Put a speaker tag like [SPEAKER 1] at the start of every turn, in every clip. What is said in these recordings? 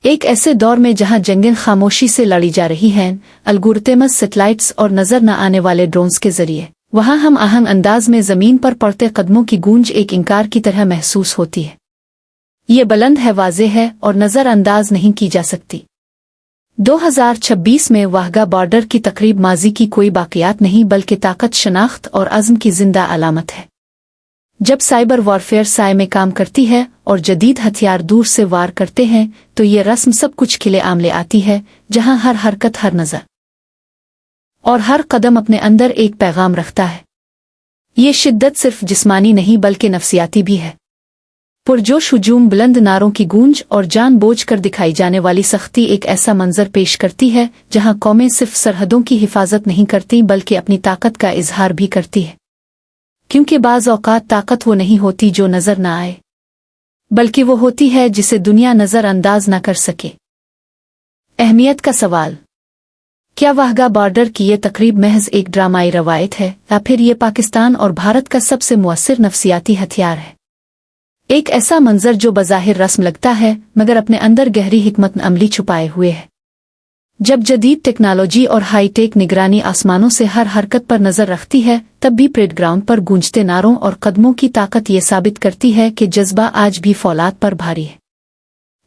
[SPEAKER 1] ایک ایسے دور میں جہاں جنگیں خاموشی سے لڑی جا رہی ہیں، الگورتھمز، سیٹلائٹس اور نظر نہ آنے والے ڈرونز کے ذریعے، وہاں ہم آہنگ انداز میں زمین پر پڑتے قدموں کی گونج ایک انکار کی طرح محسوس ہوتی ہے۔ یہ بلند ہے، واضح ہے اور نظر انداز نہیں کی جا سکتی۔ 2026 میں واہگہ بارڈر کی تقریب ماضی کی کوئی باقیات نہیں بلکہ طاقت، شناخت اور عزم کی زندہ علامت ہے۔ جب سائبر وارفیئر سائے میں کام کرتی ہے اور جدید ہتھیار دور سے وار کرتے ہیں تو یہ رسم سب کچھ کھلے عام لے آتی ہے، جہاں ہر حرکت، ہر نظر اور ہر قدم اپنے اندر ایک پیغام رکھتا ہے۔ یہ شدت صرف جسمانی نہیں بلکہ نفسیاتی بھی ہے۔ پرجوش ہجوم، بلند نعروں کی گونج اور جان بوجھ کر دکھائی جانے والی سختی ایک ایسا منظر پیش کرتی ہے جہاں قومیں صرف سرحدوں کی حفاظت نہیں کرتی بلکہ اپنی طاقت کا اظہار بھی کرتی ہے، کیونکہ بعض اوقات طاقت وہ نہیں ہوتی جو نظر نہ آئے، بلکہ وہ ہوتی ہے جسے دنیا نظر انداز نہ کر سکے۔ اہمیت کا سوال: کیا واہگہ بارڈر کی یہ تقریب محض ایک ڈرامائی روایت ہے یا پھر یہ پاکستان اور بھارت کا سب سے مؤثر نفسیاتی ہتھیار ہے؟ ایک ایسا منظر جو بظاہر رسم لگتا ہے مگر اپنے اندر گہری حکمت عملی چھپائے ہوئے ہے۔ جب جدید ٹیکنالوجی اور ہائی ٹیک نگرانی آسمانوں سے ہر حرکت پر نظر رکھتی ہے، تب بھی پریڈ گراؤنڈ پر گونجتے نعروں اور قدموں کی طاقت یہ ثابت کرتی ہے کہ جذبہ آج بھی فولاد پر بھاری ہے۔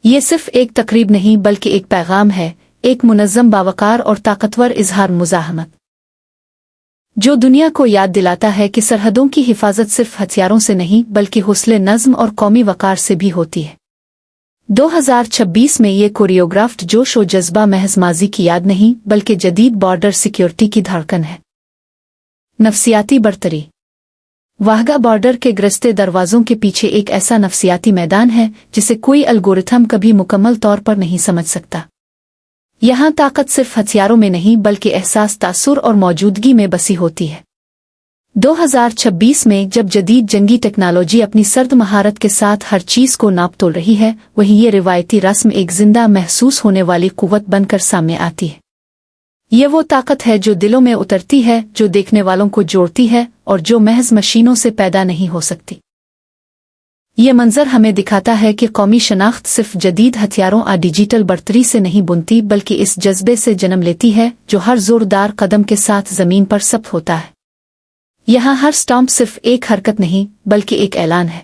[SPEAKER 1] یہ صرف ایک تقریب نہیں بلکہ ایک پیغام ہے، ایک منظم، باوقار اور طاقتور اظہار مزاحمت، جو دنیا کو یاد دلاتا ہے کہ سرحدوں کی حفاظت صرف ہتھیاروں سے نہیں بلکہ حوصلے، نظم اور قومی وقار سے بھی ہوتی ہے۔ 2026 میں یہ کوریوگرافٹ جوش و جذبہ محض ماضی کی یاد نہیں بلکہ جدید بارڈر سیکیورٹی کی دھڑکن ہے۔ نفسیاتی برتری: واہگہ بارڈر کے گرستے دروازوں کے پیچھے ایک ایسا نفسیاتی میدان ہے جسے کوئی الگورتھم کبھی مکمل طور پر نہیں سمجھ سکتا۔ یہاں طاقت صرف ہتھیاروں میں نہیں بلکہ احساس، تاثر اور موجودگی میں بسی ہوتی ہے۔ 2026 میں جب جدید جنگی ٹیکنالوجی اپنی سرد مہارت کے ساتھ ہر چیز کو ناپ تول رہی ہے، وہیں یہ روایتی رسم ایک زندہ، محسوس ہونے والی قوت بن کر سامنے آتی ہے۔ یہ وہ طاقت ہے جو دلوں میں اترتی ہے، جو دیکھنے والوں کو جوڑتی ہے اور جو محض مشینوں سے پیدا نہیں ہو سکتی۔ یہ منظر ہمیں دکھاتا ہے کہ قومی شناخت صرف جدید ہتھیاروں اور ڈیجیٹل برتری سے نہیں بنتی بلکہ اس جذبے سے جنم لیتی ہے جو ہر زوردار قدم کے ساتھ زمین پر ثبت ہوتا ہے۔ یہاں ہر سٹامپ صرف ایک حرکت نہیں بلکہ ایک اعلان ہے۔